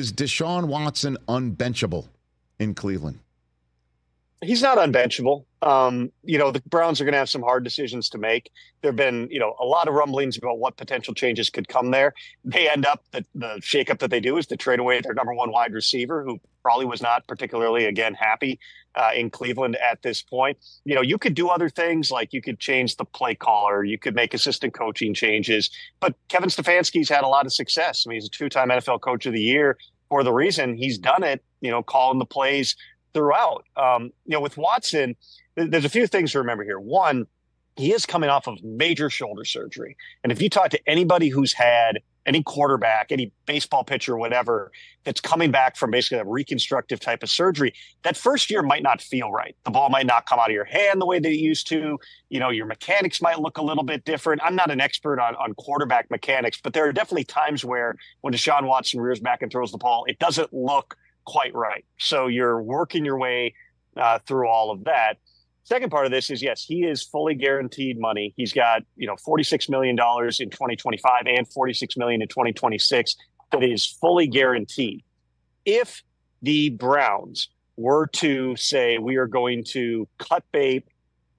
is Deshaun Watson unbenchable in Cleveland? He's not unbenchable. The Browns are going to have some hard decisions to make. There have been, a lot of rumblings about what potential changes could come there. They end up, the shakeup that they do is to trade away their number one wide receiver, who probably was not particularly, again, happy in Cleveland at this point. You could do other things, like you could change the play caller, you could make assistant coaching changes. But Kevin Stefanski's had a lot of success. I mean, he's a two-time NFL Coach of the Year for the reason he's done it, calling the plays throughout. With Watson, there's a few things to remember here. One, he is coming off of major shoulder surgery. And if you talk to anybody who's had any quarterback, any baseball pitcher, whatever, that's coming back from basically a reconstructive type of surgery, that first year might not feel right. The ball might not come out of your hand the way that it used to. Your mechanics might look a little bit different. I'm not an expert on quarterback mechanics, but there are definitely times where when Deshaun Watson rears back and throws the ball, it doesn't look quite right. So you're working your way through all of that. Second part of this is, yes, he is fully guaranteed money. He's got, $46 million in 2025 and $46 million in 2026 that is fully guaranteed. If the Browns were to say, we are going to cut bait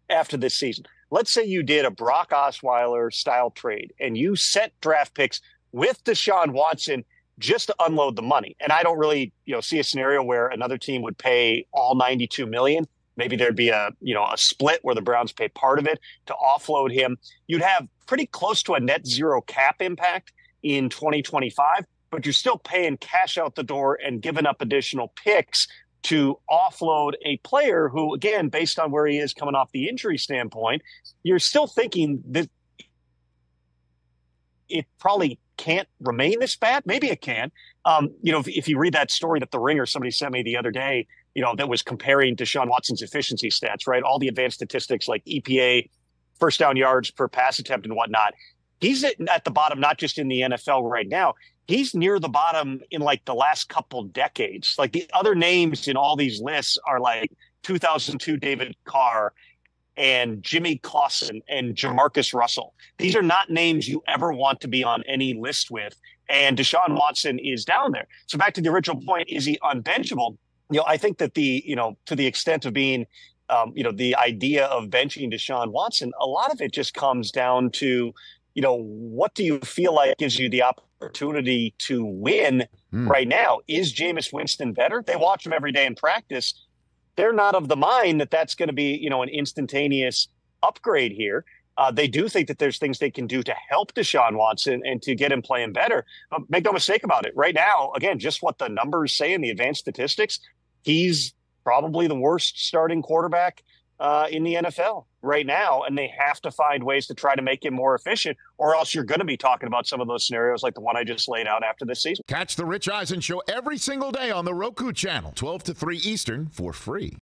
after this season, let's say you did a Brock Osweiler style trade and you set draft picks with Deshaun Watson just to unload the money. And I don't really, see a scenario where another team would pay all $92 million. Maybe there'd be a split where the Browns pay part of it to offload him. You'd have pretty close to a net zero cap impact in 2025, but you're still paying cash out the door and giving up additional picks to offload a player who, again, based on where he is coming off the injury standpoint, you're still thinking that it probably can't remain this bad. Maybe it can. If you read that story that The Ringer, somebody sent me the other day, that was comparing Deshaun Watson's efficiency stats, right? All the advanced statistics like EPA, first down yards per pass attempt and whatnot. He's at the bottom, not just in the NFL right now. He's near the bottom in like the last couple decades. Like the other names in all these lists are like 2002 David Carr and Jimmy Clausen and Jamarcus Russell. These are not names you ever want to be on any list with. And Deshaun Watson is down there. So back to the original point, is he unbenchable? I think that to the extent of being, the idea of benching Deshaun Watson, a lot of it just comes down to, what do you feel like gives you the opportunity to win right now? Is Jameis Winston better? They watch him every day in practice. They're not of the mind that that's going to be, an instantaneous upgrade here. They do think that there's things they can do to help Deshaun Watson and to get him playing better. But make no mistake about it. Right now, again, just what the numbers say in the advanced statistics, he's probably the worst starting quarterback in the NFL right now. And they have to find ways to try to make him more efficient, or else you're going to be talking about some of those scenarios like the one I just laid out after this season. Catch the Rich Eisen Show every single day on the Roku Channel, 12 to 3 Eastern, for free.